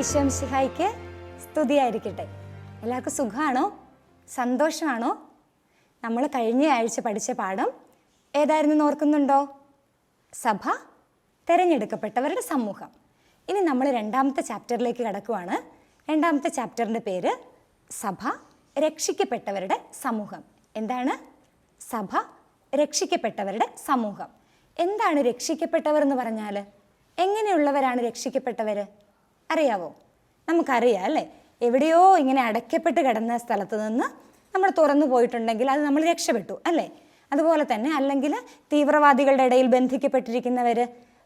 ഈശോ മിശിഹായ്ക്ക് സ്തുതിയായിരിക്കട്ടെ. എല്ലാവർക്കും സുഖമാണോ? സന്തോഷമാണോ? നമ്മൾ കഴിഞ്ഞ ആഴ്ച പഠിച്ച പാഠം ഏതായിരുന്നു ഓർക്കുന്നുണ്ടോ? സഭ, തിരഞ്ഞെടുക്കപ്പെട്ടവരുടെ സമൂഹം. ഇനി നമ്മൾ രണ്ടാമത്തെ ചാപ്റ്ററിലേക്ക് കടക്കുവാണ്. രണ്ടാമത്തെ ചാപ്റ്ററിൻ്റെ പേര് സഭ, രക്ഷിക്കപ്പെട്ടവരുടെ സമൂഹം. എന്താണ് സഭ, രക്ഷിക്കപ്പെട്ടവരുടെ സമൂഹം? എന്താണ് രക്ഷിക്കപ്പെട്ടവർ എന്ന് പറഞ്ഞാൽ? എങ്ങനെയുള്ളവരാണ് രക്ഷിക്കപ്പെട്ടവർ? അറിയാവോ? നമുക്കറിയാം അല്ലേ? എവിടെയോ ഇങ്ങനെ അടയ്ക്കപ്പെട്ട് കിടന്ന സ്ഥലത്ത് നിന്ന് നമ്മൾ തുറന്നു പോയിട്ടുണ്ടെങ്കിൽ അത് നമ്മൾ രക്ഷപ്പെട്ടു അല്ലേ? അതുപോലെ തന്നെ അല്ലെങ്കിൽ തീവ്രവാദികളുടെ ഇടയിൽ ബന്ധിക്കപ്പെട്ടിരിക്കുന്നവർ,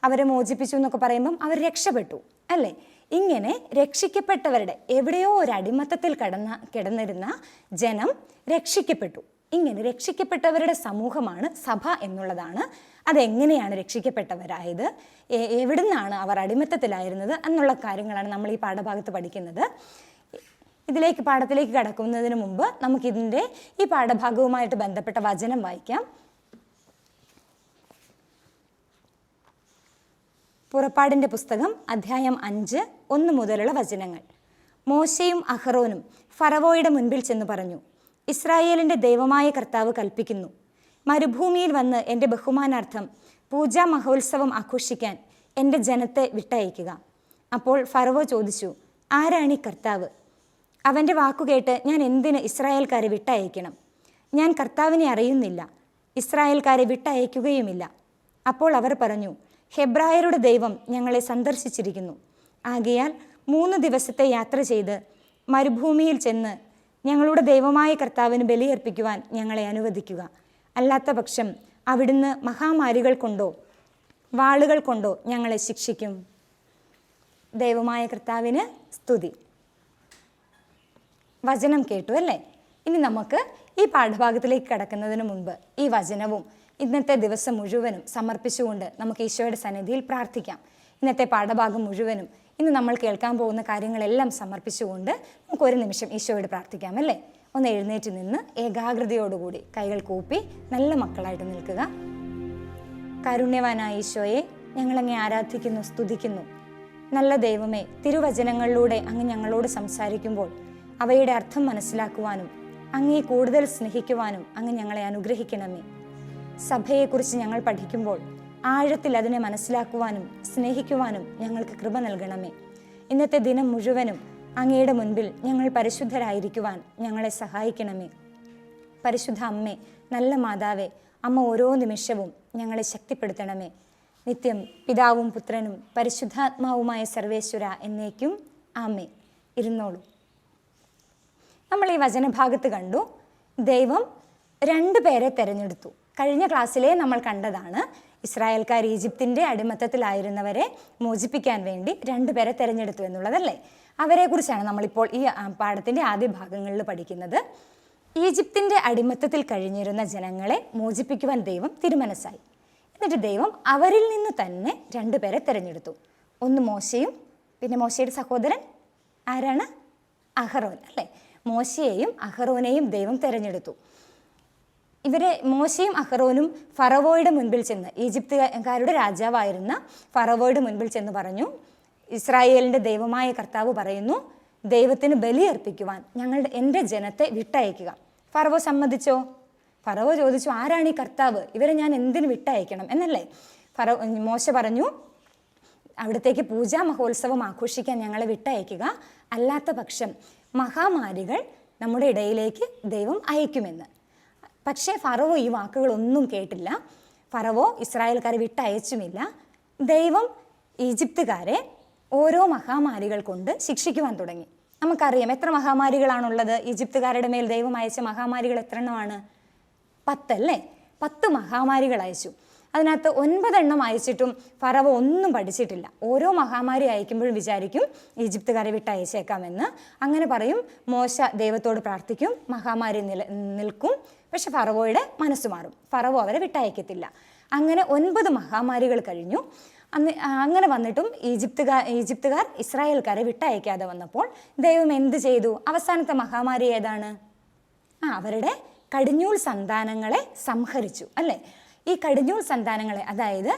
അവരെ മോചിപ്പിച്ചു എന്നൊക്കെ പറയുമ്പം അവർ രക്ഷപ്പെട്ടു അല്ലേ? ഇങ്ങനെ രക്ഷിക്കപ്പെട്ടവരുടെ, എവിടെയോ ഒരു അടിമത്തത്തിൽ കിടന്നിരുന്ന ജനം രക്ഷിക്കപ്പെട്ടു. ഇങ്ങനെ രക്ഷിക്കപ്പെട്ടവരുടെ സമൂഹമാണ് സഭ എന്നുള്ളതാണ്. അതെങ്ങനെയാണ് രക്ഷിക്കപ്പെട്ടവരായത്, എവിടുന്നാണ് അവർ അടിമത്തത്തിലായിരുന്നത് എന്നുള്ള കാര്യങ്ങളാണ് നമ്മൾ ഈ പാഠഭാഗത്ത് പഠിക്കുന്നത്. പാഠത്തിലേക്ക് കടക്കുന്നതിന് മുമ്പ് നമുക്കിതിൻ്റെ ഈ പാഠഭാഗവുമായിട്ട് ബന്ധപ്പെട്ട വചനം വായിക്കാം. പുറപ്പാടിൻ്റെ പുസ്തകം അധ്യായം 5, 1 മുതലുള്ള വചനങ്ങൾ. മോശയും അഹറോനും ഫറവോയുടെ മുൻപിൽ ചെന്ന് പറഞ്ഞു, ഇസ്രായേലിൻ്റെ ദൈവമായ കർത്താവ് കൽപ്പിക്കുന്നു, മരുഭൂമിയിൽ വന്ന് എൻ്റെ ബഹുമാനാർത്ഥം പൂജാ മഹോത്സവം ആഘോഷിക്കാൻ എൻ്റെ ജനത്തെ വിട്ടയക്കുക. അപ്പോൾ ഫറവോ ചോദിച്ചു, ആരാണീ കർത്താവ്? അവൻ്റെ വാക്കുകേട്ട് ഞാൻ എന്തിന് ഇസ്രായേൽക്കാരെ വിട്ടയക്കണം? ഞാൻ കർത്താവിനെ അറിയുന്നില്ല, ഇസ്രായേൽക്കാരെ വിട്ടയക്കുകയുമില്ല. അപ്പോൾ അവർ പറഞ്ഞു, ഹെബ്രായരുടെ ദൈവം ഞങ്ങളെ സന്ദർശിച്ചിരിക്കുന്നു. ആകയാൽ 3 ദിവസത്തെ യാത്ര ചെയ്ത് മരുഭൂമിയിൽ ചെന്ന് ഞങ്ങളുടെ ദൈവമായ കർത്താവിന് ബലിയർപ്പിക്കുവാൻ ഞങ്ങളെ അനുവദിക്കുക. അല്ലാത്ത പക്ഷം അവിടുന്ന് മഹാമാരികൾ കൊണ്ടോ വാളുകൾ കൊണ്ടോ ഞങ്ങളെ ശിക്ഷിക്കും. ദൈവമായ കർത്താവിന് സ്തുതി. വചനം കേട്ടു അല്ലേ? ഇനി നമുക്ക് ഈ പാഠഭാഗത്തിലേക്ക് കടക്കുന്നതിന് മുമ്പ് ഈ വചനവും ഇന്നത്തെ ദിവസം മുഴുവനും സമർപ്പിച്ചുകൊണ്ട് നമുക്ക് ഈശോയുടെ സന്നിധിയിൽ പ്രാർത്ഥിക്കാം. ഇന്നത്തെ പാഠഭാഗം മുഴുവനും, ഇന്ന് നമ്മൾ കേൾക്കാൻ പോകുന്ന കാര്യങ്ങളെല്ലാം സമർപ്പിച്ചുകൊണ്ട് നമുക്കൊരു നിമിഷം ഈശോയോട് പ്രാർത്ഥിക്കാം അല്ലേ? ഒന്ന് എഴുന്നേറ്റ് നിന്ന് ഏകാഗ്രതയോടുകൂടി കൈകൾ കൂപ്പി നല്ല മക്കളായിട്ട് നിൽക്കുക. കാരുണ്യവാനായ ഈശോയെ, ഞങ്ങളങ്ങേ ആരാധിക്കുന്നു, സ്തുതിക്കുന്നു. നല്ല ദൈവമേ, തിരുവചനങ്ങളിലൂടെ അങ്ങ് ഞങ്ങളോട് സംസാരിക്കുമ്പോൾ അവയുടെ അർത്ഥം മനസ്സിലാക്കുവാനും അങ്ങേ കൂടുതൽ സ്നേഹിക്കുവാനും അങ്ങ് ഞങ്ങളെ അനുഗ്രഹിക്കണമേ. സഭയെക്കുറിച്ച് ഞങ്ങൾ പഠിക്കുമ്പോൾ ആഴത്തിൽ അതിനെ മനസ്സിലാക്കുവാനും സ്നേഹിക്കുവാനും ഞങ്ങൾക്ക് കൃപ നൽകണമേ. ഇന്നത്തെ ദിനം മുഴുവനും അങ്ങയുടെ മുൻപിൽ ഞങ്ങൾ പരിശുദ്ധരായിരിക്കുവാൻ ഞങ്ങളെ സഹായിക്കണമേ. പരിശുദ്ധ അമ്മേ, നല്ല മാതാവേ, അമ്മ ഓരോ നിമിഷവും ഞങ്ങളെ ശക്തിപ്പെടുത്തണമേ. നിത്യം പിതാവും പുത്രനും പരിശുദ്ധാത്മാവുമായ സർവേശ്വര എന്നേക്കും ആമേ. ഇരുന്നോളൂ. നമ്മൾ ഈ വചനഭാഗത്ത് കണ്ടു, ദൈവം 2 പേരെ തിരഞ്ഞെടുത്തു. കഴിഞ്ഞ ക്ലാസ്സിലെ നമ്മൾ കണ്ടതാണ്, ഇസ്രായേൽക്കാർ ഈജിപ്തിൻ്റെ അടിമത്തത്തിലായിരുന്നവരെ മോചിപ്പിക്കാൻ വേണ്ടി 2 പേരെ തിരഞ്ഞെടുത്തു എന്നുള്ളതല്ലേ? അവരെക്കുറിച്ചാണ് നമ്മളിപ്പോൾ ഈ പാഠത്തിൻ്റെ ആദ്യ ഭാഗങ്ങളിൽ പഠിക്കുന്നത്. ഈജിപ്തിൻ്റെ അടിമത്തത്തിൽ കഴിഞ്ഞിരുന്ന ജനങ്ങളെ മോചിപ്പിക്കുവാൻ ദൈവം തിരുമനസ്സായി. എന്നിട്ട് ദൈവം അവരിൽ നിന്ന് തന്നെ 2 പേരെ തിരഞ്ഞെടുത്തു. ഒന്ന് മോശയും, പിന്നെ മോശയുടെ സഹോദരൻ ആരാണ്? അഹറോൻ അല്ലേ? മോശയെയും അഹറോനെയും ദൈവം തിരഞ്ഞെടുത്തു. ഇവരെ മോശയും അഹറോനും ഫറവോയുടെ മുൻപിൽ ചെന്ന്, ഈജിപ്തുകാരുടെ രാജാവായിരുന്ന ഫറവോയുടെ മുൻപിൽ ചെന്ന് പറഞ്ഞു, ഇസ്രായേലിൻ്റെ ദൈവമായ കർത്താവ് പറയുന്നു, ദൈവത്തിന് ബലിയർപ്പിക്കുവാൻ എൻ്റെ ജനത്തെ വിട്ടയക്കുക. ഫറവോ സമ്മതിച്ചോ? ഫറവോ ചോദിച്ചു, ആരാണ് ഈ കർത്താവ്? ഇവരെ ഞാൻ എന്തിന് വിട്ടയക്കണം എന്നല്ലേ? മോശ പറഞ്ഞു, അവിടത്തേക്ക് പൂജാ മഹോത്സവം ആഘോഷിക്കാൻ ഞങ്ങളെ വിട്ടയക്കുക, അല്ലാത്ത പക്ഷം മഹാമാരികൾ നമ്മുടെ ഇടയിലേക്ക് ദൈവം അയക്കുമെന്ന്. പക്ഷേ ഫറവോ ഈ വാക്കുകളൊന്നും കേട്ടില്ല. ഫറവോ ഇസ്രായേൽക്കാരെ വിട്ടയച്ചുമില്ല. ദൈവം ഈജിപ്തുകാരെ ഓരോ മഹാമാരികൾ കൊണ്ട് ശിക്ഷിക്കുവാൻ തുടങ്ങി. നമുക്കറിയാം എത്ര മഹാമാരികളാണുള്ളത്. ഈജിപ്തുകാരുടെ മേൽ ദൈവം അയച്ച മഹാമാരികൾ എത്ര എണ്ണമാണ്? 10 അല്ലേ? 10 മഹാമാരികൾ അയച്ചു. അതിനകത്ത് 9 എണ്ണം അയച്ചിട്ടും ഫറവോ ഒന്നും പഠിച്ചിട്ടില്ല. ഓരോ മഹാമാരി അയക്കുമ്പോഴും വിചാരിക്കും ഈജിപ്തുകാരെ വിട്ടയച്ചേക്കാമെന്ന്. അങ്ങനെ പറയും. മോശ ദൈവത്തോട് പ്രാർത്ഥിക്കും, മഹാമാരി നിൽക്കും. പക്ഷെ ഫറവോയുടെ മനസ്സ് മാറും. ഫറവോ അവരെ വിട്ടയക്കത്തില്ല. അങ്ങനെ 9 മഹാമാരികൾ കഴിഞ്ഞു. അങ്ങനെ വന്നിട്ടും ഈജിപ്തുകാർ ഇസ്രായേൽക്കാരെ വിട്ടയക്കാതെ വന്നപ്പോൾ ദൈവം എന്ത് ചെയ്തു? അവസാനത്തെ മഹാമാരി ഏതാണ്? അവരുടെ കടിഞ്ഞൂൽ സന്താനങ്ങളെ സംഹരിച്ചു അല്ലേ? ഈ കടിഞ്ഞൂൽ സന്താനങ്ങളെ, അതായത്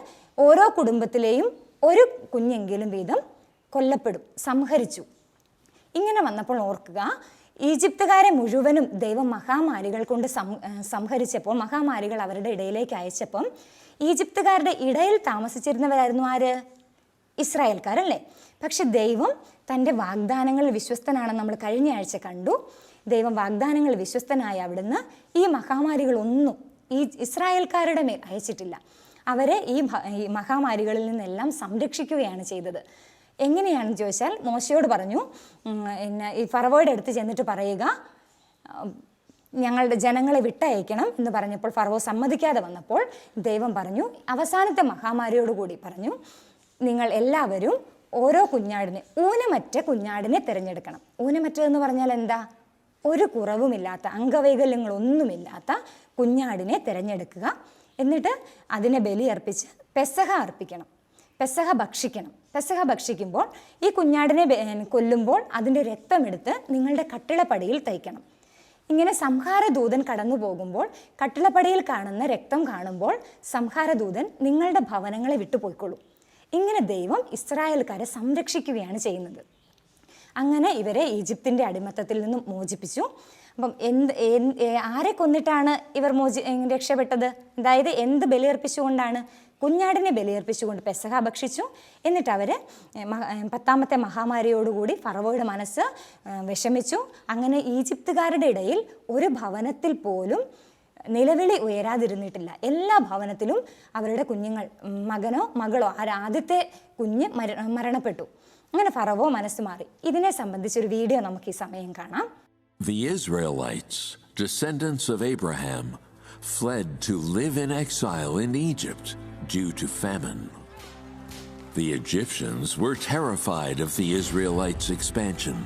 ഓരോ കുടുംബത്തിലെയും ഒരു കുഞ്ഞെങ്കിലും വീതം കൊല്ലപ്പെടും, സംഹരിച്ചു. ഇങ്ങനെ വന്നപ്പോൾ ഓർക്കുക, ഈജിപ്തുകാരെ മുഴുവനും ദൈവം മഹാമാരികൾ കൊണ്ട് സംഹരിച്ചപ്പോൾ, മഹാമാരികൾ അവരുടെ ഇടയിലേക്ക് അയച്ചപ്പം ഈജിപ്തുകാരുടെ ഇടയിൽ താമസിച്ചിരുന്നവരായിരുന്നു ആര്? ഇസ്രായേൽക്കാരല്ലേ? പക്ഷെ ദൈവം തൻ്റെ വാഗ്ദാനങ്ങളിൽ വിശ്വസ്തനാണെന്ന് നമ്മൾ കഴിഞ്ഞ ആഴ്ച കണ്ടു. ദൈവം വാഗ്ദാനങ്ങളിൽ വിശ്വസ്തനായ അവിടുന്ന് ഈ മഹാമാരികളൊന്നും ഈ ഇസ്രായേൽക്കാരുടെ മേൽ അയച്ചിട്ടില്ല. അവരെ ഈ മഹാമാരികളിൽ നിന്നെല്ലാം സംരക്ഷിക്കുകയാണ് ചെയ്തത്. എങ്ങനെയാണെന്ന് ചോദിച്ചാൽ, മോശയോട് പറഞ്ഞു, ഈ ഫറവോയുടെ അടുത്ത് ചെന്നിട്ട് പറയുക, ഞങ്ങളുടെ ജനങ്ങളെ വിട്ടയക്കണം എന്ന് പറഞ്ഞപ്പോൾ ഫറവോ സമ്മതിക്കാതെ വന്നപ്പോൾ ദൈവം പറഞ്ഞു, അവസാനത്തെ മഹാമാരിയോടുകൂടി പറഞ്ഞു, നിങ്ങൾ എല്ലാവരും ഓരോ കുഞ്ഞാടിനെ, ഊനമറ്റ കുഞ്ഞാടിനെ തിരഞ്ഞെടുക്കണം. ഊനമറ്റതെന്ന് പറഞ്ഞാൽ എന്താ? ഒരു കുറവുമില്ലാത്ത, അംഗവൈകല്യങ്ങളൊന്നുമില്ലാത്ത കുഞ്ഞാടിനെ തിരഞ്ഞെടുക്കുക. എന്നിട്ട് അതിനെ ബലിയർപ്പിച്ച് പെസഹ അർപ്പിക്കണം, പെസഹ ഭക്ഷിക്കണം. പെസഹ ഭക്ഷിക്കുമ്പോൾ ഈ കുഞ്ഞാടിനെ കൊല്ലുമ്പോൾ അതിൻ്റെ രക്തമെടുത്ത് നിങ്ങളുടെ കട്ടിളപ്പടിയിൽ തയ്ക്കണം. ഇങ്ങനെ സംഹാരദൂതൻ കടന്നു പോകുമ്പോൾ കട്ടിളപ്പടിയിൽ കാണുന്ന രക്തം കാണുമ്പോൾ സംഹാരദൂതൻ നിങ്ങളുടെ ഭവനങ്ങളെ വിട്ടുപോയിക്കൊള്ളും. ഇങ്ങനെ ദൈവം ഇസ്രായേൽക്കാരെ സംരക്ഷിക്കുകയാണ് ചെയ്യുന്നത്. അങ്ങനെ ഇവരെ ഈജിപ്തിൻ്റെ അടിമത്തത്തിൽ നിന്നും മോചിപ്പിച്ചു. അപ്പം ആരെ കൊന്നിട്ടാണ് ഇവർ രക്ഷപ്പെട്ടത്? അതായത് എന്ത് ബലിയർപ്പിച്ചുകൊണ്ടാണ്? കുഞ്ഞാടിനെ ബലിയർപ്പിച്ചുകൊണ്ട് പെസഹ ഭക്ഷിച്ചു. എന്നിട്ട് അവർ 10ാമത്തെ മഹാമാരിയോടുകൂടി ഫറവോയുടെ മനസ്സ് വിഷമിച്ചു. അങ്ങനെ ഈജിപ്തുകാരുടെ ഇടയിൽ ഒരു ഭവനത്തിൽ പോലും നിലവിളി ഉയരാതിരുന്നിട്ടില്ല. എല്ലാ ഭവനത്തിലും അവരുടെ കുഞ്ഞുങ്ങൾ, മകനോ മകളോ, ആദ്യത്തെ കുഞ്ഞ് മരണപ്പെട്ടു. അങ്ങനെ ഫറവോ മനസ്സ് മാറി. ഇതിനെ സംബന്ധിച്ചൊരു വീഡിയോ നമുക്ക് ഈ സമയം കാണാം. The Israelites, descendants of Abraham, fled to live in exile in Egypt due to famine. The Egyptians were terrified of the Israelites' expansion,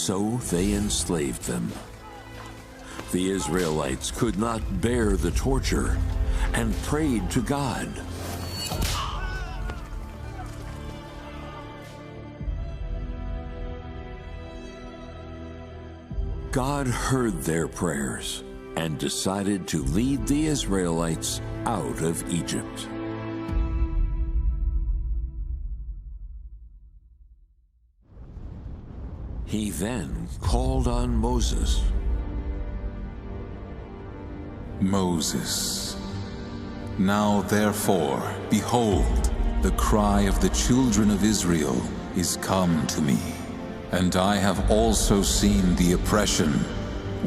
so they enslaved them. The Israelites could not bear the torture and prayed to God. God heard their prayers and decided to lead the Israelites out of Egypt. He then called on Moses. Moses, now therefore, behold, the cry of the children of Israel is come to me, and I have also seen the oppression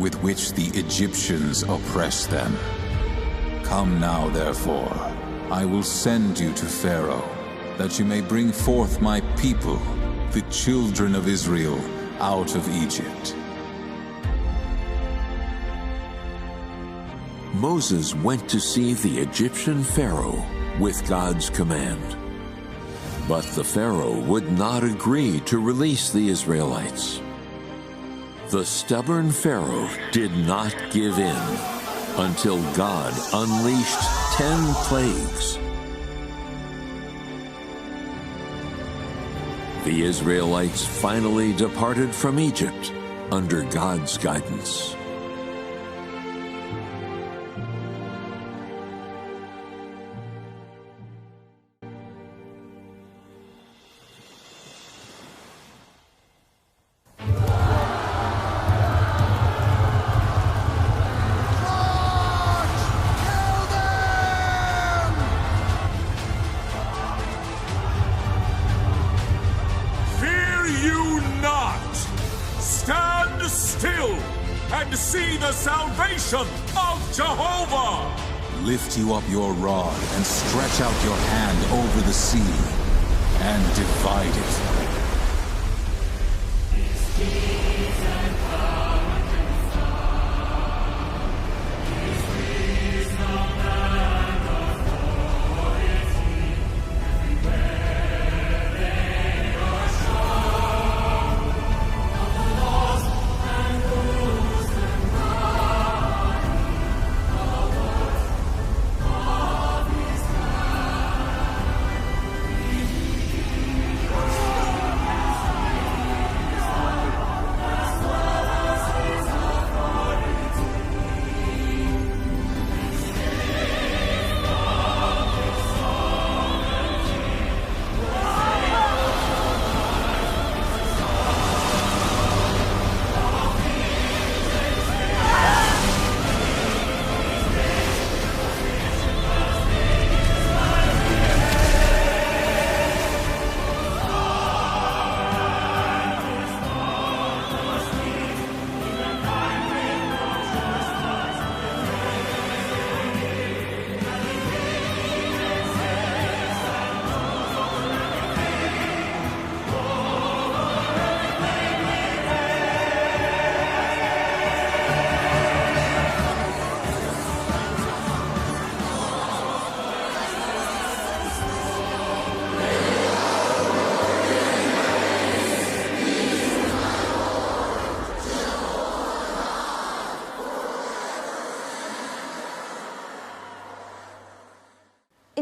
with which the Egyptians oppress them. Come now therefore, I will send you to Pharaoh, that you may bring forth my people, the children of Israel, out of Egypt. Moses went to see the Egyptian Pharaoh with God's command. But the Pharaoh would not agree to release the Israelites. The stubborn Pharaoh did not give in until God unleashed 10 plagues. The Israelites finally departed from Egypt under God's guidance. Stand still and see the salvation of Jehovah. Lift you up your rod and stretch out your hand over the sea and divide it.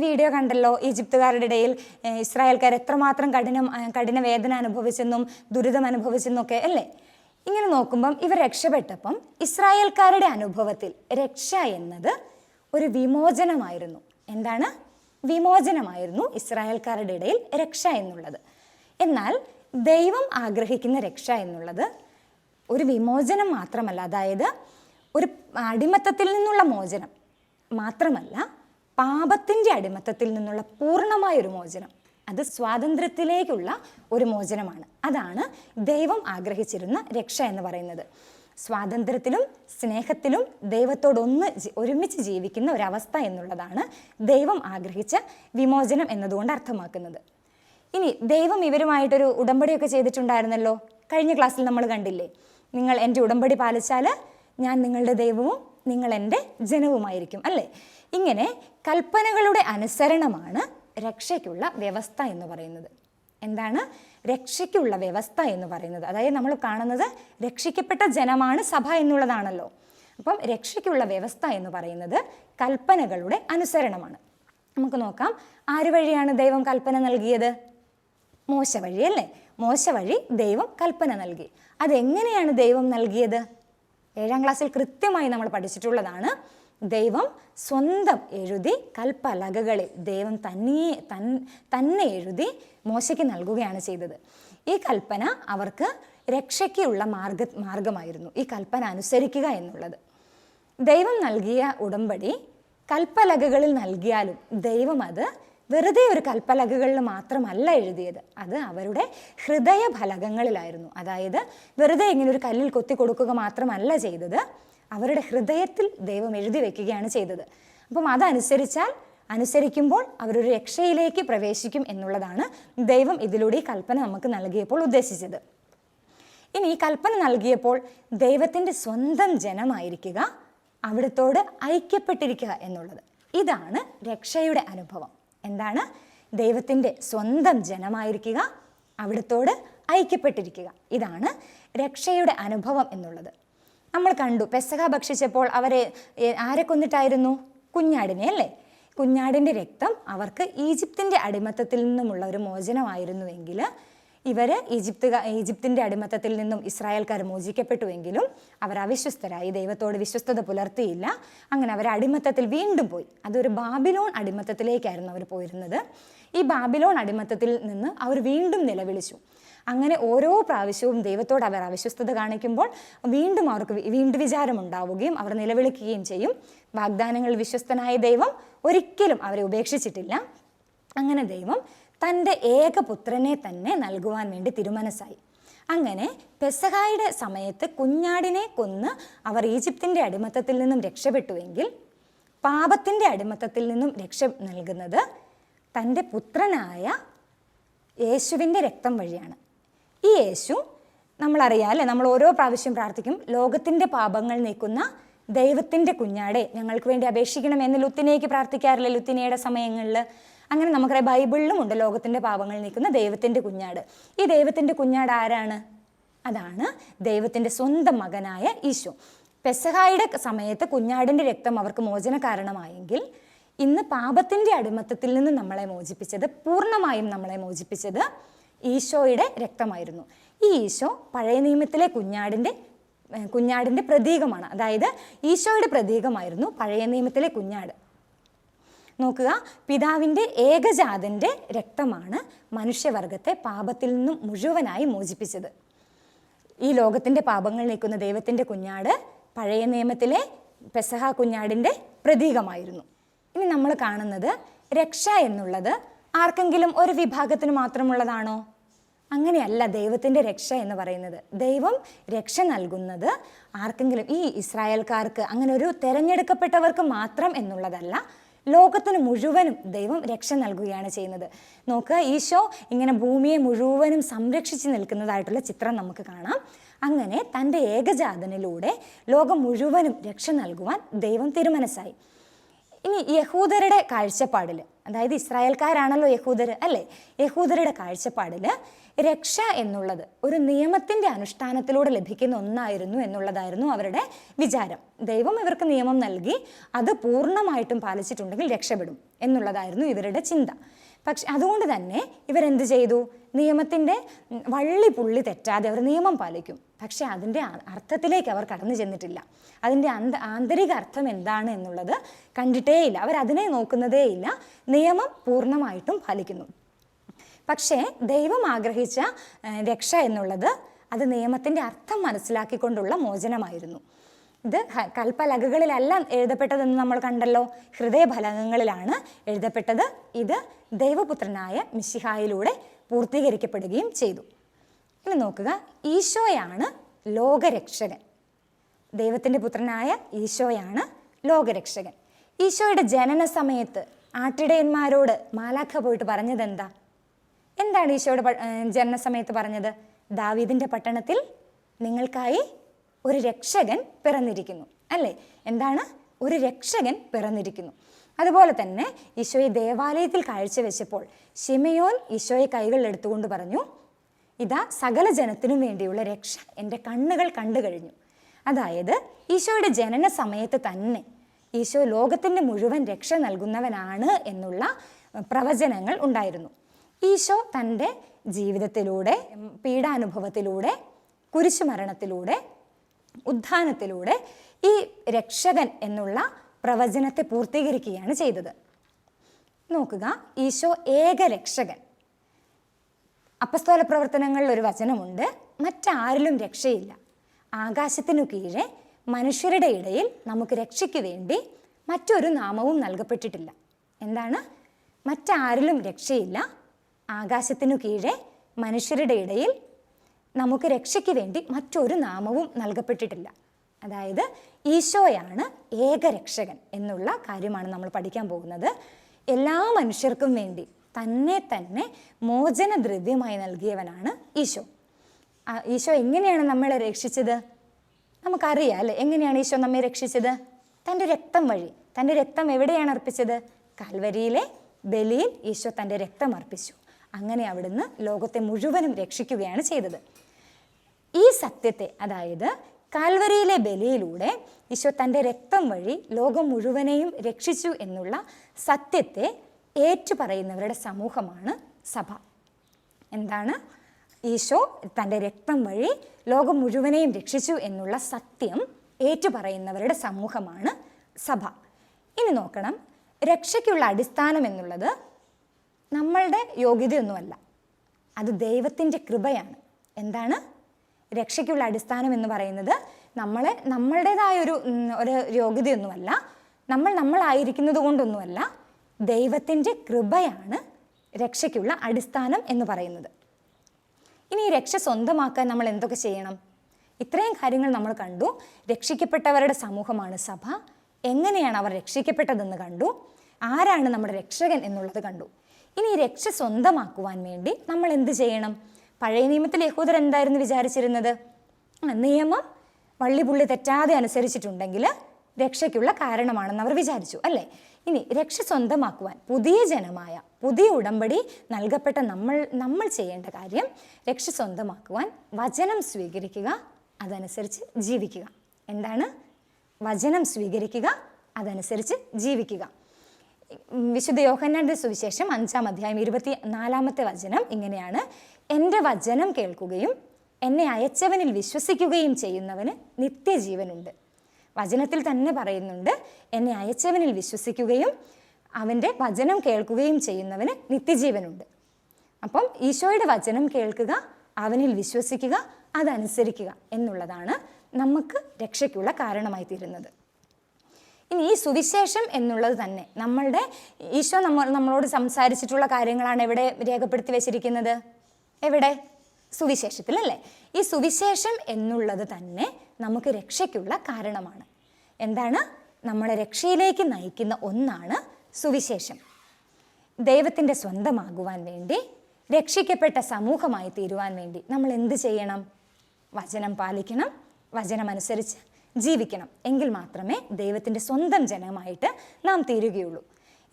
Video കണ്ടല്ലോ, ഈജിപ്തുകാരുടെ ഇടയിൽ ഇസ്രായേൽക്കാർ എത്രമാത്രം കഠിന വേദന അനുഭവിച്ചെന്നും ദുരിതം അനുഭവിച്ചെന്നൊക്കെ അല്ലേ. ഇങ്ങനെ നോക്കുമ്പം ഇവർ രക്ഷപ്പെട്ടപ്പം ഇസ്രായേൽക്കാരുടെ അനുഭവത്തിൽ രക്ഷ എന്നത് ഒരു വിമോചനമായിരുന്നു. എന്താണ്? വിമോചനമായിരുന്നു ഇസ്രായേൽക്കാരുടെ ഇടയിൽ രക്ഷ എന്നുള്ളത്. എന്നാൽ ദൈവം ആഗ്രഹിക്കുന്ന രക്ഷ എന്നുള്ളത് ഒരു വിമോചനം മാത്രമല്ല, അതായത് ഒരു അടിമത്തത്തിൽ നിന്നുള്ള മോചനം മാത്രമല്ല, പാപത്തിൻ്റെ അടിമത്തത്തിൽ നിന്നുള്ള പൂർണ്ണമായൊരു മോചനം. അത് സ്വാതന്ത്ര്യത്തിലേക്കുള്ള ഒരു മോചനമാണ്. അതാണ് ദൈവം ആഗ്രഹിച്ചിരുന്ന രക്ഷ എന്ന് പറയുന്നത്. സ്വാതന്ത്ര്യത്തിലും സ്നേഹത്തിലും ദൈവത്തോട് ഒരുമിച്ച് ജീവിക്കുന്ന ഒരവസ്ഥ എന്നുള്ളതാണ് ദൈവം ആഗ്രഹിച്ച വിമോചനം എന്നതുകൊണ്ട് അർത്ഥമാക്കുന്നത്. ഇനി ദൈവം ഇവരുമായിട്ടൊരു ഉടമ്പടിയൊക്കെ ചെയ്തിട്ടുണ്ടായിരുന്നല്ലോ. കഴിഞ്ഞ ക്ലാസ്സിൽ നമ്മൾ കണ്ടില്ലേ, നിങ്ങൾ എൻ്റെ ഉടമ്പടി പാലിച്ചാൽ ഞാൻ നിങ്ങളുടെ ദൈവവും നിങ്ങൾ എൻ്റെ ജനവുമായിരിക്കും അല്ലേ. ഇങ്ങനെ കൽപ്പനകളുടെ അനുസരണമാണ് രക്ഷയ്ക്കുള്ള വ്യവസ്ഥ എന്ന് പറയുന്നത്. എന്താണ് രക്ഷയ്ക്കുള്ള വ്യവസ്ഥ എന്ന് പറയുന്നത്? അതായത് നമ്മൾ കാണുന്നത് രക്ഷിക്കപ്പെട്ട ജനമാണ് സഭ എന്നുള്ളതാണല്ലോ. അപ്പം രക്ഷയ്ക്കുള്ള വ്യവസ്ഥ എന്ന് പറയുന്നത് കൽപ്പനകളുടെ അനുസരണമാണ്. നമുക്ക് നോക്കാം, ആര് വഴിയാണ് ദൈവം കൽപ്പന നൽകിയത്? മോശ വഴി അല്ലേ. മോശ വഴി ദൈവം കൽപ്പന നൽകി. അതെങ്ങനെയാണ് ദൈവം നൽകിയത്? 7ാം ക്ലാസ്സിൽ കൃത്യമായി നമ്മൾ പഠിച്ചിട്ടുള്ളതാണ്. ദൈവം സ്വന്തം എഴുതി കൽപ്പലകകളിൽ ദൈവം തന്നെ എഴുതി മോശയ്ക്ക് നൽകുകയാണ് ചെയ്തത്. ഈ കൽപ്പന അവർക്ക് രക്ഷയ്ക്കുള്ള മാർഗമായിരുന്നു, ഈ കൽപ്പന അനുസരിക്കുക എന്നുള്ളത്. ദൈവം നൽകിയ ഉടമ്പടി കൽപ്പലകകളിൽ നൽകിയാലും ദൈവം അത് വെറുതെ ഒരു കൽപ്പലകകളിൽ മാത്രമല്ല എഴുതിയത്, അത് അവരുടെ ഹൃദയ ഫലകങ്ങളിലായിരുന്നു. അതായത് വെറുതെ ഇങ്ങനെ ഒരു കല്ലിൽ കൊത്തി കൊടുക്കുക മാത്രമല്ല ചെയ്തത്, അവരുടെ ഹൃദയത്തിൽ ദൈവം എഴുതി വയ്ക്കുകയാണ് ചെയ്തത്. അപ്പം അനുസരിക്കുമ്പോൾ അവരൊരു രക്ഷയിലേക്ക് പ്രവേശിക്കും എന്നുള്ളതാണ് ദൈവം ഇതിലൂടെ ഈ കൽപ്പന നമുക്ക് നൽകിയപ്പോൾ ഉദ്ദേശിച്ചത്. ഇനി ഈ കൽപ്പന നൽകിയപ്പോൾ ദൈവത്തിൻ്റെ സ്വന്തം ജനമായിരിക്കുക, അവിടത്തോട് ഐക്യപ്പെട്ടിരിക്കുക എന്നുള്ളത്, ഇതാണ് രക്ഷയുടെ അനുഭവം. എന്താണ്? ദൈവത്തിൻ്റെ സ്വന്തം ജനമായിരിക്കുക, അവിടത്തോട് ഐക്യപ്പെട്ടിരിക്കുക, ഇതാണ് രക്ഷയുടെ അനുഭവം എന്നുള്ളത്. നമ്മൾ കണ്ടു, പെസഹ ഭക്ഷിച്ചപ്പോൾ ആരെ കൊന്നിട്ടായിരുന്നു? കുഞ്ഞാടിനെ അല്ലേ. കുഞ്ഞാടിൻ്റെ രക്തം അവർക്ക് ഈജിപ്തിൻ്റെ അടിമത്തത്തിൽ നിന്നുമുള്ള ഒരു മോചനമായിരുന്നുവെങ്കിൽ, ഇവർ ഈജിപ്തിൻ്റെ അടിമത്തത്തിൽ നിന്നും ഇസ്രായേൽക്കാർ മോചിക്കപ്പെട്ടുവെങ്കിലും അവർ അവിശ്വസ്തരായി, ദൈവത്തോട് വിശ്വസ്തത പുലർത്തിയില്ല. അങ്ങനെ അവർ അടിമത്തത്തിൽ വീണ്ടും പോയി. അതൊരു ബാബിലോൺ അടിമത്തത്തിലേക്കായിരുന്നു അവർ പോയിരുന്നത്. ഈ ബാബിലോൺ അടിമത്തത്തിൽ നിന്ന് അവർ വീണ്ടും നിലവിളിച്ചു. അങ്ങനെ ഓരോ പ്രാവശ്യവും ദൈവത്തോട് അവർ അവിശ്വസ്തത കാണിക്കുമ്പോൾ വീണ്ടും അവർക്ക് വിചാരം ഉണ്ടാവുകയും അവർ നിലവിളിക്കുകയും ചെയ്യും. വാഗ്ദാനങ്ങളിൽ വിശ്വസ്തനായ ദൈവം ഒരിക്കലും അവരെ ഉപേക്ഷിച്ചിട്ടില്ല. അങ്ങനെ ദൈവം തൻ്റെ ഏകപുത്രനെ തന്നെ നൽകുവാൻ വേണ്ടി തിരുമനസ്സായി. അങ്ങനെ പെസഹായുടെ സമയത്ത് കുഞ്ഞാടിനെ കൊന്ന് അവർ ഈജിപ്തിൻ്റെ അടിമത്തത്തിൽ നിന്നും രക്ഷപ്പെട്ടുവെങ്കിൽ, പാപത്തിൻ്റെ അടിമത്തത്തിൽ നിന്നും രക്ഷ നൽകുന്നത് തൻ്റെ പുത്രനായ യേശുവിൻ്റെ രക്തം വഴിയാണ്. ഈ യേശു നമ്മളറിയാം അല്ലേ, നമ്മൾ ഓരോ പ്രാവശ്യം പ്രാർത്ഥിക്കും, ലോകത്തിൻ്റെ പാപങ്ങൾ നീക്കുന്ന ദൈവത്തിൻ്റെ കുഞ്ഞാടെ ഞങ്ങൾക്ക് വേണ്ടി അപേക്ഷിക്കണമെന്ന് ലുത്തിനയ്ക്ക് പ്രാർത്ഥിക്കാറില്ല ലുത്തിനയുടെ സമയങ്ങളിൽ. അങ്ങനെ നമുക്കറിയാം ബൈബിളിലും ഉണ്ട് ലോകത്തിൻ്റെ പാപങ്ങൾ നീക്കുന്ന ദൈവത്തിൻ്റെ കുഞ്ഞാട്. ഈ ദൈവത്തിൻ്റെ കുഞ്ഞാട് ആരാണ്? അതാണ് ദൈവത്തിൻ്റെ സ്വന്തം മകനായ ഈശോ. പെസഹായുടെ സമയത്ത് കുഞ്ഞാടിൻ്റെ രക്തം അവർക്ക് മോചന കാരണമായെങ്കിൽ, ഇന്ന് പാപത്തിൻ്റെ അടിമത്തത്തിൽ നിന്ന് നമ്മളെ മോചിപ്പിച്ചത്, പൂർണ്ണമായും നമ്മളെ മോചിപ്പിച്ചത് ഈശോയുടെ രക്തമായിരുന്നു. ഈ ഈശോ പഴയ നിയമത്തിലെ കുഞ്ഞാടിൻ്റെ പ്രതീകമാണ്. അതായത് ഈശോയുടെ പ്രതീകമായിരുന്നു പഴയ നിയമത്തിലെ കുഞ്ഞാട്. നോക്കുക, പിതാവിൻ്റെ ഏകജാതൻ്റെ രക്തമാണ് മനുഷ്യവർഗത്തെ പാപത്തിൽ നിന്നും മുഴുവനായി മോചിപ്പിച്ചത്. ഈ ലോകത്തിൻ്റെ പാപങ്ങൾ നീക്കുന്ന ദൈവത്തിൻ്റെ കുഞ്ഞാട് പഴയ നിയമത്തിലെ പെസഹ കുഞ്ഞാടിൻ്റെ പ്രതീകമായിരുന്നു. ഇനി നമ്മൾ കാണുന്നത് രക്ഷ എന്നുള്ളത് ആർക്കെങ്കിലും ഒരു വിഭാഗത്തിന് മാത്രമുള്ളതാണോ? അങ്ങനെയല്ല ദൈവത്തിൻ്റെ രക്ഷ എന്ന് പറയുന്നത്. ദൈവം രക്ഷ നൽകുന്നത് ആർക്കെങ്കിലും, ഈ ഇസ്രായേൽക്കാർക്ക്, അങ്ങനെ ഒരു തിരഞ്ഞെടുക്കപ്പെട്ടവർക്ക് മാത്രം എന്നുള്ളതല്ല, ലോകത്തിന് മുഴുവനും ദൈവം രക്ഷ നൽകുകയാണ് ചെയ്യുന്നത്. നോക്കുക, ഈശോ ഇങ്ങനെ ഭൂമിയെ മുഴുവനും സംരക്ഷിച്ച് നിൽക്കുന്നതായിട്ടുള്ള ചിത്രം നമുക്ക് കാണാം. അങ്ങനെ തൻ്റെ ഏകജാതനിലൂടെ ലോകം മുഴുവനും രക്ഷ നൽകുവാൻ ദൈവം തിരുമനസ്സായി. ഇനി യഹൂദരുടെ കാഴ്ചപ്പാടിൽ, അതായത് ഇസ്രായേൽക്കാരാണല്ലോ യഹൂദർ അല്ലേ, യഹൂദരുടെ കാഴ്ചപ്പാടിൽ രക്ഷ എന്നുള്ളത് ഒരു നിയമത്തിൻ്റെ അനുഷ്ഠാനത്തിലൂടെ ലഭിക്കുന്ന ഒന്നായിരുന്നു എന്നുള്ളതായിരുന്നു അവരുടെ വിചാരം. ദൈവം ഇവർക്ക് നിയമം നൽകി അത് പൂർണ്ണമായിട്ടും പാലിച്ചിട്ടുണ്ടെങ്കിൽ രക്ഷപ്പെടും എന്നുള്ളതായിരുന്നു ഇവരുടെ ചിന്ത. പക്ഷെ അതുകൊണ്ട് തന്നെ ഇവരെന്ത് ചെയ്തു? നിയമത്തിൻ്റെ വള്ളി പുള്ളി തെറ്റാതെ അവർ നിയമം പാലിക്കും. പക്ഷെ അതിൻ്റെ അർത്ഥത്തിലേക്ക് അവർ കടന്നു ചെന്നിട്ടില്ല. അതിൻ്റെ ആന്തരിക അർത്ഥം എന്താണ് എന്നുള്ളത് കണ്ടിട്ടേയില്ല. അവരതിനെ നോക്കുന്നതേയില്ല. നിയമം പൂർണ്ണമായിട്ടും പാലിക്കുന്നു. പക്ഷേ ദൈവം ആഗ്രഹിച്ച രക്ഷ എന്നുള്ളത് അത് നിയമത്തിൻ്റെ അർത്ഥം മനസ്സിലാക്കിക്കൊണ്ടുള്ള മോചനമായിരുന്നു. ഇത് കൽപ്പലകകളിലല്ല എഴുതപ്പെട്ടതെന്ന് നമ്മൾ കണ്ടല്ലോ, ഹൃദയഫലകങ്ങളിലാണ് എഴുതപ്പെട്ടത്. ഇത് ദൈവപുത്രനായ മിശിഹായിലൂടെ പൂർത്തീകരിക്കപ്പെടുകയും ചെയ്തു. ഇനി നോക്കുക, ഈശോയാണ് ലോകരക്ഷകൻ. ദൈവത്തിൻ്റെ പുത്രനായ ഈശോയാണ് ലോകരക്ഷകൻ. ഈശോയുടെ ജനന സമയത്ത് ആട്ടിടയന്മാരോട് മാലാഖ പോയിട്ട് പറഞ്ഞത് എന്താണ് ഈശോയുടെ ജനന സമയത്ത് പറഞ്ഞത്? ദാവീദിൻ്റെ പട്ടണത്തിൽ നിങ്ങൾക്കായി ഒരു രക്ഷകൻ പിറന്നിരിക്കുന്നു അല്ലേ? എന്താണ്? ഒരു രക്ഷകൻ പിറന്നിരിക്കുന്നു. അതുപോലെ തന്നെ ഈശോയെ ദേവാലയത്തിൽ കാഴ്ചവെച്ചപ്പോൾ ശിമയോൻ ഈശോയെ കൈകളിൽ എടുത്തുകൊണ്ട് പറഞ്ഞു, ഇതാ സകല ജനത്തിനും വേണ്ടിയുള്ള രക്ഷ എൻ്റെ കണ്ണുകൾ കണ്ടു കഴിഞ്ഞു. അതായത് ഈശോയുടെ ജനന സമയത്ത് തന്നെ ഈശോ ലോകത്തിൻ്റെ മുഴുവൻ രക്ഷ നൽകുന്നവനാണ് എന്നുള്ള പ്രവചനങ്ങൾ ഉണ്ടായിരുന്നു. ഈശോ തൻ്റെ ജീവിതത്തിലൂടെ, പീഡാനുഭവത്തിലൂടെ, കുരിശുമരണത്തിലൂടെ, ഉത്ഥാനത്തിലൂടെ ഈ രക്ഷകൻ എന്നുള്ള പ്രവചനത്തെ പൂർത്തീകരിക്കുകയാണ് ചെയ്തത്. നോക്കുക, ഈശോ ഏകരക്ഷകൻ. അപ്പസ്തോല പ്രവർത്തനങ്ങളിൽ ഒരു വചനമുണ്ട്, മറ്റാരിലും രക്ഷയില്ല, ആകാശത്തിനു കീഴെ മനുഷ്യരുടെ ഇടയിൽ നമുക്ക് രക്ഷയ്ക്ക് വേണ്ടി മറ്റൊരു നാമവും നൽകപ്പെട്ടിട്ടില്ല. എന്താണ്? മറ്റാരിലും രക്ഷയില്ല, ആകാശത്തിനു കീഴെ മനുഷ്യരുടെ ഇടയിൽ നമുക്ക് രക്ഷയ്ക്ക് വേണ്ടി മറ്റൊരു നാമവും നൽകപ്പെട്ടിട്ടില്ല. അതായത് ഈശോയാണ് ഏകരക്ഷകൻ എന്നുള്ള കാര്യമാണ് നമ്മൾ പഠിക്കാൻ പോകുന്നത്. എല്ലാ മനുഷ്യർക്കും വേണ്ടി തന്നെ മോചനദ്രവ്യമായി നൽകിയവനാണ് ഈശോ. ഈശോ എങ്ങനെയാണ് നമ്മളെ രക്ഷിച്ചത്? നമുക്കറിയാം അല്ലേ? എങ്ങനെയാണ് ഈശോ നമ്മെ രക്ഷിച്ചത്? തൻ്റെ രക്തം വഴി. തൻ്റെ രക്തം എവിടെയാണ് അർപ്പിച്ചത്? കാൽവരിയിലെ ബലിയിൽ ഈശോ തൻ്റെ രക്തം അർപ്പിച്ചു. അങ്ങനെ അവിടുന്ന് ലോകത്തെ മുഴുവനും രക്ഷിക്കുകയാണ് ചെയ്തത്. ഈ സത്യത്തെ, അതായത് കാൽവരിയിലെ ബലിയിലൂടെ ഈശോ തൻ്റെ രക്തം വഴി ലോകം മുഴുവനെയും രക്ഷിച്ചു എന്നുള്ള സത്യത്തെ ഏറ്റുപറയുന്നവരുടെ സമൂഹമാണ് സഭ. എന്താണ്? ഈശോ തൻ്റെ രക്തം വഴി ലോകം മുഴുവനെയും രക്ഷിച്ചു എന്നുള്ള സത്യം ഏറ്റുപറയുന്നവരുടെ സമൂഹമാണ് സഭ. ഇനി നോക്കണം, രക്ഷയ്ക്കുള്ള അടിസ്ഥാനം എന്നുള്ളത് നമ്മളുടെ യോഗ്യതയൊന്നുമല്ല, അത് ദൈവത്തിൻ്റെ കൃപയാണ്. എന്താണ്? രക്ഷയ്ക്കുള്ള അടിസ്ഥാനം എന്ന് പറയുന്നത് നമ്മളുടേതായ ഒരു യോഗ്യതയൊന്നുമല്ല, നമ്മളായിരിക്കുന്നത് കൊണ്ടൊന്നുമല്ല, ദൈവത്തിൻ്റെ കൃപയാണ് രക്ഷയ്ക്കുള്ള അടിസ്ഥാനം എന്ന് പറയുന്നത്. ഇനി ഈ രക്ഷ സ്വന്തമാക്കാൻ നമ്മൾ എന്തൊക്കെ ചെയ്യണം? ഇത്രയും കാര്യങ്ങൾ നമ്മൾ കണ്ടു. രക്ഷിക്കപ്പെട്ടവരുടെ സമൂഹമാണ് സഭ. എങ്ങനെയാണ് അവർ രക്ഷിക്കപ്പെട്ടതെന്ന് കണ്ടു. ആരാണ് നമ്മുടെ രക്ഷകൻ എന്നുള്ളത് കണ്ടു. ഇനി ഈ രക്ഷ സ്വന്തമാക്കുവാൻ വേണ്ടി നമ്മൾ എന്ത് ചെയ്യണം? പഴയ നിയമത്തിൽ യഹൂദർ എന്തായിരുന്നു വിചാരിച്ചിരുന്നത്? നിയമം വള്ളിപുള്ളി തെറ്റാതെ അനുസരിച്ചിട്ടുണ്ടെങ്കിൽ രക്ഷയ്ക്കുള്ള കാരണമാണെന്ന് അവർ വിചാരിച്ചു അല്ലേ? ഇനി രക്ഷ സ്വന്തമാക്കുവാൻ പുതിയ ജനമായ, പുതിയ ഉടമ്പടി നൽകപ്പെട്ട നമ്മൾ ചെയ്യേണ്ട കാര്യം, രക്ഷ സ്വന്തമാക്കുവാൻ വചനം സ്വീകരിക്കുക, അതനുസരിച്ച് ജീവിക്കുക. എന്താണ്? വചനം സ്വീകരിക്കുക, അതനുസരിച്ച് ജീവിക്കുക. വിശുദ്ധ യോഹന്നാന്റെ സുവിശേഷം 5-ാം അധ്യായം 24-ാമത്തെ വചനം ഇങ്ങനെയാണ്: എൻ്റെ വചനം കേൾക്കുകയും എന്നെ അയച്ചവനിൽ വിശ്വസിക്കുകയും ചെയ്യുന്നവന് നിത്യജീവനുണ്ട്. വചനത്തിൽ തന്നെ പറയുന്നുണ്ട്, എന്നെ അയച്ചവനിൽ വിശ്വസിക്കുകയും അവൻ്റെ വചനം കേൾക്കുകയും ചെയ്യുന്നവന് നിത്യജീവനുണ്ട്. അപ്പം ഈശോയുടെ വചനം കേൾക്കുക, അവനിൽ വിശ്വസിക്കുക, അതനുസരിക്കുക എന്നുള്ളതാണ് നമുക്ക് രക്ഷയ്ക്കുള്ള കാരണമായി തീരുന്നത്. ഇനി ഈ സുവിശേഷം എന്നുള്ളത് തന്നെ ഈശോ നമ്മളോട് സംസാരിച്ചിട്ടുള്ള കാര്യങ്ങളാണ് എവിടെ രേഖപ്പെടുത്തി വെച്ചിരിക്കുന്നത്? എവിടെ? സുവിശേഷത്തിൽ അല്ലേ? ഈ സുവിശേഷം എന്നുള്ളത് തന്നെ നമുക്ക് രക്ഷയ്ക്കുള്ള കാരണമാണ്. എന്താണ്? നമ്മളെ രക്ഷയിലേക്ക് നയിക്കുന്ന ഒന്നാണ് സുവിശേഷം. ദൈവത്തിൻ്റെ സ്വന്തമാകുവാൻ വേണ്ടി, രക്ഷിക്കപ്പെട്ട സമൂഹമായി തീരുവാൻ വേണ്ടി നമ്മൾ എന്ത് ചെയ്യണം? വചനം പാലിക്കണം, വചനമനുസരിച്ച് ജീവിക്കണം. എങ്കിൽ മാത്രമേ ദൈവത്തിൻ്റെ സ്വന്തം ജനമായിട്ട് നാം തീരുകയുള്ളൂ.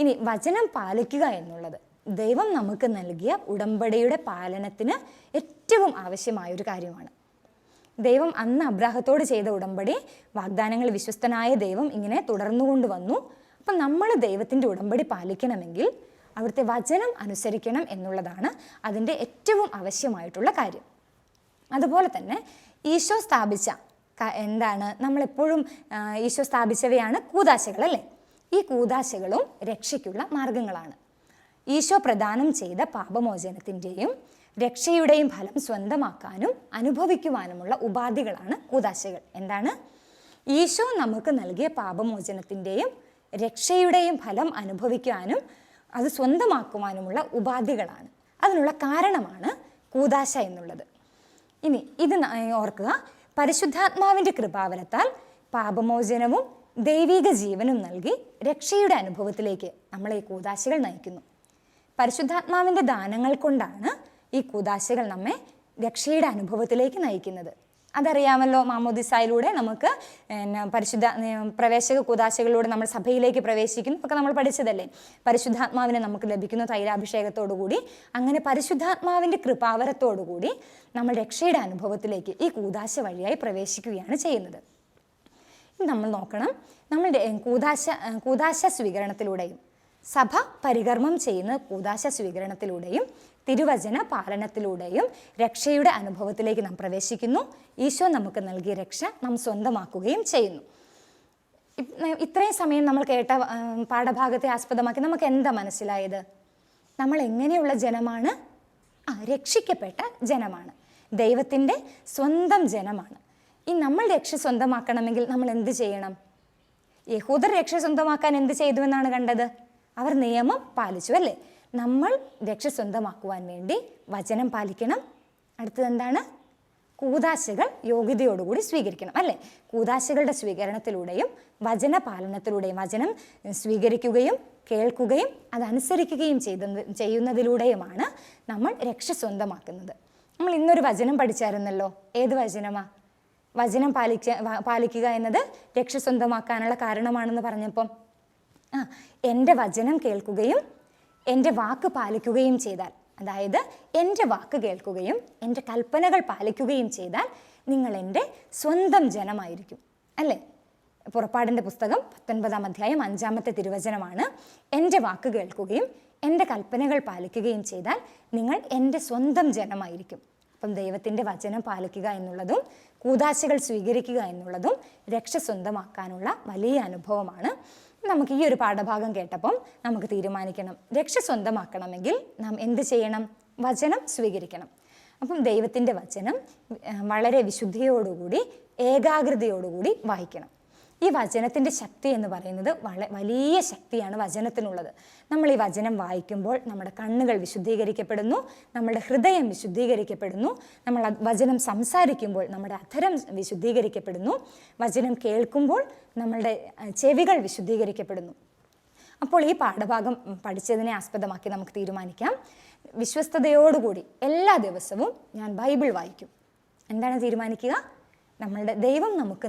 ഇനി വചനം പാലിക്കുക എന്നുള്ളത് ദൈവം നമുക്ക് നൽകിയ ഉടമ്പടിയുടെ പാലനത്തിന് ഏറ്റവും ആവശ്യമായൊരു കാര്യമാണ്. ദൈവം അന്ന് അബ്രാഹത്തോട് ചെയ്ത ഉടമ്പടി വാഗ്ദാനങ്ങൾ വിശ്വസ്തനായ ദൈവം ഇങ്ങനെ തുടർന്നുകൊണ്ട് വന്നു. അപ്പം നമ്മൾ ദൈവത്തിൻ്റെ ഉടമ്പടി പാലിക്കണമെങ്കിൽ അവിടുത്തെ വചനം അനുസരിക്കണം എന്നുള്ളതാണ് അതിൻ്റെ ഏറ്റവും ആവശ്യമായിട്ടുള്ള കാര്യം. അതുപോലെ തന്നെ ഈശോ സ്ഥാപിച്ച നമ്മളെപ്പോഴും ഈശോ സ്ഥാപിച്ചവയാണ് കൂദാശകൾ, അല്ലേ? ഈ കൂദാശകളും രക്ഷയ്ക്കുള്ള മാർഗങ്ങളാണ്. ഈശോ പ്രദാനം ചെയ്ത പാപമോചനത്തിൻ്റെയും രക്ഷയുടെയും ഫലം സ്വന്തമാക്കാനും അനുഭവിക്കുവാനുമുള്ള ഉപാധികളാണ് കൂദാശകൾ. എന്താണ്? ഈശോ നമുക്ക് നൽകിയ പാപമോചനത്തിൻ്റെയും രക്ഷയുടെയും ഫലം അനുഭവിക്കാനും അത് സ്വന്തമാക്കുവാനുമുള്ള ഉപാധികളാണ്. അതിനുള്ള കാരണമാണ് കൂദാശ എന്നുള്ളത്. ഇനി ഇത് ഓർക്കുക, പരിശുദ്ധാത്മാവിൻ്റെ കൃപാവരത്താൽ പാപമോചനവും ദൈവിക ജീവനും നൽകി രക്ഷയുടെ അനുഭവത്തിലേക്ക് നമ്മളെ ഈ കൂദാശകൾ നയിക്കുന്നു. പരിശുദ്ധാത്മാവിൻ്റെ ദാനങ്ങൾ കൊണ്ടാണ് ഈ കൂദാശകൾ നമ്മെ രക്ഷയുടെ അനുഭവത്തിലേക്ക് നയിക്കുന്നത്. അതറിയാമല്ലോ, മാമോദിസായിലൂടെ നമുക്ക് പ്രവേശക കൂദാശകളിലൂടെ നമ്മൾ സഭയിലേക്ക് പ്രവേശിക്കുന്നു ഒക്കെ നമ്മൾ പഠിച്ചതല്ലേ. പരിശുദ്ധാത്മാവിനെ നമുക്ക് ലഭിക്കുന്ന തൈലാഭിഷേകത്തോടുകൂടി, അങ്ങനെ പരിശുദ്ധാത്മാവിൻ്റെ കൃപാവരത്തോടുകൂടി നമ്മൾ രക്ഷയുടെ അനുഭവത്തിലേക്ക് ഈ കൂദാശ വഴിയായി പ്രവേശിക്കുകയാണ് ചെയ്യുന്നത്. നമ്മൾ നോക്കണം, നമ്മളുടെ കൂദാശ സ്വീകരണത്തിലൂടെയും സഭ പരികർമ്മം ചെയ്യുന്ന കൂദാശ സ്വീകരണത്തിലൂടെയും തിരുവചന പാലനത്തിലൂടെയും രക്ഷയുടെ അനുഭവത്തിലേക്ക് നാം പ്രവേശിക്കുന്നു. ഈശോ നമുക്ക് നൽകിയ രക്ഷ നാം സ്വന്തമാക്കുകയും ചെയ്യുന്നു. ഇത്രയും സമയം നമ്മൾ കേട്ട പാഠഭാഗത്തെ ആസ്പദമാക്കി നമുക്ക് എന്താ മനസ്സിലായത്? നമ്മൾ എങ്ങനെയുള്ള ജനമാണ്? രക്ഷിക്കപ്പെട്ട ജനമാണ്, ദൈവത്തിൻ്റെ സ്വന്തം ജനമാണ്. ഈ നമ്മൾ രക്ഷ സ്വന്തമാക്കണമെങ്കിൽ നമ്മൾ എന്ത് ചെയ്യണം? യഹൂദർ രക്ഷ സ്വന്തമാക്കാൻ എന്ത് ചെയ്തു എന്നാണ് കണ്ടത്? അവർ നിയമം പാലിച്ചു, അല്ലേ? നമ്മൾ രക്ഷ സ്വന്തമാക്കുവാൻ വേണ്ടി വചനം പാലിക്കണം. അടുത്തത് എന്താണ്? കൂദാശകൾ യോഗ്യതയോടുകൂടി സ്വീകരിക്കണം, അല്ലേ? കൂദാശകളുടെ സ്വീകരണത്തിലൂടെയും വചന പാലനത്തിലൂടെയും, വചനം സ്വീകരിക്കുകയും കേൾക്കുകയും അതനുസരിക്കുകയും ചെയ്യുന്നതിലൂടെയുമാണ് നമ്മൾ രക്ഷ സ്വന്തമാക്കുന്നത്. നമ്മൾ ഇന്നൊരു വചനം പഠിച്ചായിരുന്നല്ലോ. ഏത് വചനമാണ്? വചനം പാലിക്കുക എന്നത് രക്ഷ സ്വന്തമാക്കാനുള്ള കാരണമാണെന്ന് പറഞ്ഞപ്പം എൻ്റെ വചനം കേൾക്കുകയും എൻ്റെ വാക്ക് പാലിക്കുകയും ചെയ്താൽ, അതായത് എൻ്റെ വാക്ക് കേൾക്കുകയും എൻ്റെ കൽപ്പനകൾ പാലിക്കുകയും ചെയ്താൽ നിങ്ങൾ എൻ്റെ സ്വന്തം ജനമായിരിക്കും, അല്ലേ? പുറപ്പാടിൻ്റെ പുസ്തകം 19-ാം അധ്യായം 5-ാമത്തെ തിരുവചനമാണ്. എൻ്റെ വാക്ക് കേൾക്കുകയും എൻ്റെ കൽപ്പനകൾ പാലിക്കുകയും ചെയ്താൽ നിങ്ങൾ എൻ്റെ സ്വന്തം ജനമായിരിക്കും. അപ്പം ദൈവത്തിൻ്റെ വചനം പാലിക്കുക എന്നുള്ളതും കൂദാശകൾ സ്വീകരിക്കുക എന്നുള്ളതും രക്ഷ സ്വന്തമാക്കാനുള്ള വലിയ അനുഭവമാണ്. നമുക്ക് ഈ ഒരു പാഠഭാഗം കേട്ടപ്പം നമുക്ക് തീരുമാനിക്കണം, രക്ഷ സ്വന്തമാക്കണമെങ്കിൽ നാം എന്ത് ചെയ്യണം? വചനം സ്വീകരിക്കണം. അപ്പം ദൈവത്തിൻ്റെ വചനം വളരെ വിശുദ്ധിയോടുകൂടി ഏകാഗ്രതയോടുകൂടി വായിക്കണം. ഈ വചനത്തിൻ്റെ ശക്തി എന്ന് പറയുന്നത് വലിയ ശക്തിയാണ് വചനത്തിനുള്ളത്. നമ്മൾ ഈ വചനം വായിക്കുമ്പോൾ നമ്മുടെ കണ്ണുകൾ വിശുദ്ധീകരിക്കപ്പെടുന്നു, നമ്മുടെ ഹൃദയം വിശുദ്ധീകരിക്കപ്പെടുന്നു, നമ്മൾ വചനം സംസാരിക്കുമ്പോൾ നമ്മുടെ അധരം വിശുദ്ധീകരിക്കപ്പെടുന്നു, വചനം കേൾക്കുമ്പോൾ നമ്മളുടെ ചെവികൾ വിശുദ്ധീകരിക്കപ്പെടുന്നു. അപ്പോൾ ഈ പാഠഭാഗം പഠിച്ചതിനെ ആസ്പദമാക്കി നമുക്ക് തീരുമാനിക്കാം, വിശ്വസ്തയോടുകൂടി എല്ലാ ദിവസവും ഞാൻ ബൈബിൾ വായിക്കും. എന്താണ് തീരുമാനിക്കുക? നമ്മളുടെ ദൈവം നമുക്ക്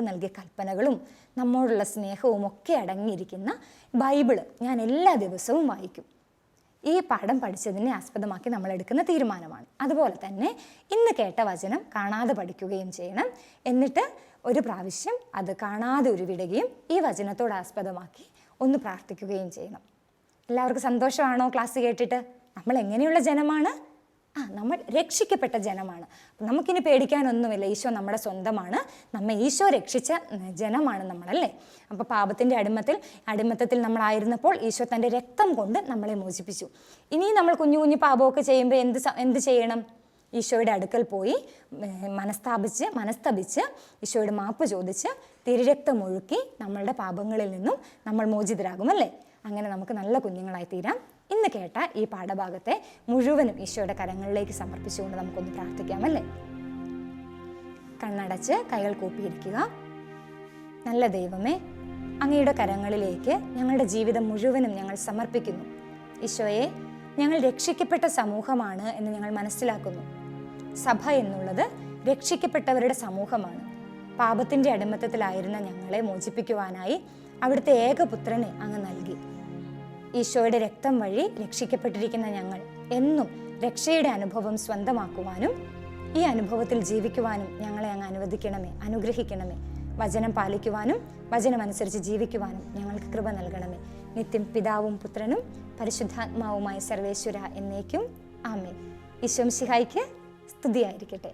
നൽകിയ കൽപ്പനകളും നമ്മോടുള്ള സ്നേഹവും ഒക്കെ അടങ്ങിയിരിക്കുന്ന ബൈബിള് ഞാൻ എല്ലാ ദിവസവും വായിക്കും. ഈ പാഠം പഠിച്ചതിനെ ആസ്പദമാക്കി നമ്മൾ എടുക്കുന്ന തീരുമാനമാണ്. അതുപോലെ തന്നെ ഇന്ന് കേട്ട വചനം കാണാതെ പഠിക്കുകയും ചെയ്യണം. എന്നിട്ട് ഒരു പ്രാവശ്യം അത് കാണാതെ ഉരുവിടുകയും ഈ വചനത്തോട് ആസ്പദമാക്കി ഒന്ന് പ്രാർത്ഥിക്കുകയും ചെയ്യണം. എല്ലാവർക്കും സന്തോഷമാണോ ക്ലാസ് കേട്ടിട്ട്? നമ്മൾ എങ്ങനെയുള്ള ജനമാണ്? നമ്മൾ രക്ഷിക്കപ്പെട്ട ജനമാണ്. നമുക്കിനി പേടിക്കാനൊന്നുമില്ല. ഈശോ നമ്മുടെ സ്വന്തമാണ്, നമ്മെ ഈശോ രക്ഷിച്ച ജനമാണ് നമ്മളല്ലേ. അപ്പോൾ പാപത്തിൻ്റെ അടിമത്തത്തിൽ നമ്മളായിരുന്നപ്പോൾ ഈശോ തൻ്റെ രക്തം കൊണ്ട് നമ്മളെ മോചിപ്പിച്ചു. ഇനി നമ്മൾ കുഞ്ഞു കുഞ്ഞു പാപമൊക്കെ ചെയ്യുമ്പോൾ എന്ത് ചെയ്യണം? ഈശോയുടെ അടുക്കൽ പോയി മനസ്തപിച്ച് ഈശോയുടെ മാപ്പ് ചോദിച്ച് തിരുരക്തം ഒഴുക്കി നമ്മളുടെ പാപങ്ങളിൽ നിന്നും നമ്മൾ മോചിതരാകും, അല്ലേ? അങ്ങനെ നമുക്ക് നല്ല കുഞ്ഞുങ്ങളായി തീരാം. ഇന്ന് കേട്ട ഈ പാഠഭാഗത്തെ മുഴുവനും ഈശോയുടെ കരങ്ങളിലേക്ക് സമർപ്പിച്ചുകൊണ്ട് നമുക്കൊന്ന് പ്രാർത്ഥിക്കാം, അല്ലേ? കണ്ണടച്ച് കൈകൾ കൂപ്പിയിരിക്കുക. നല്ല ദൈവമേ, അങ്ങയുടെ കരങ്ങളിലേക്ക് ഞങ്ങളുടെ ജീവിതം മുഴുവനും ഞങ്ങൾ സമർപ്പിക്കുന്നു. ഈശോയെ, ഞങ്ങൾ രക്ഷിക്കപ്പെട്ട സമൂഹമാണ് എന്ന് ഞങ്ങൾ മനസ്സിലാക്കുന്നു. സഭ എന്നുള്ളത് രക്ഷിക്കപ്പെട്ടവരുടെ സമൂഹമാണ്. പാപത്തിൻ്റെ അടിമത്തത്തിലായിരുന്ന ഞങ്ങളെ മോചിപ്പിക്കുവാനായി അവിടുത്തെ ഏകപുത്രനെ അങ്ങ് നൽകി. ഈശോയുടെ രക്തം വഴി രക്ഷിക്കപ്പെട്ടിരിക്കുന്ന ഞങ്ങൾ എന്നും രക്ഷയുടെ അനുഭവം സ്വന്തമാക്കുവാനും ഈ അനുഭവത്തിൽ ജീവിക്കുവാനും ഞങ്ങളെ അങ്ങ് അനുവദിക്കണമേ, അനുഗ്രഹിക്കണമേ. വചനം പാലിക്കുവാനും വചനമനുസരിച്ച് ജീവിക്കുവാനും ഞങ്ങൾക്ക് കൃപ നൽകണമേ. നിത്യം പിതാവും പുത്രനും പരിശുദ്ധാത്മാവുമായ സർവേശ്വര എന്നേക്കും ആമേൻ. ഈശോ മിശിഹായ്ക്ക് സ്തുതിയായിരിക്കട്ടെ.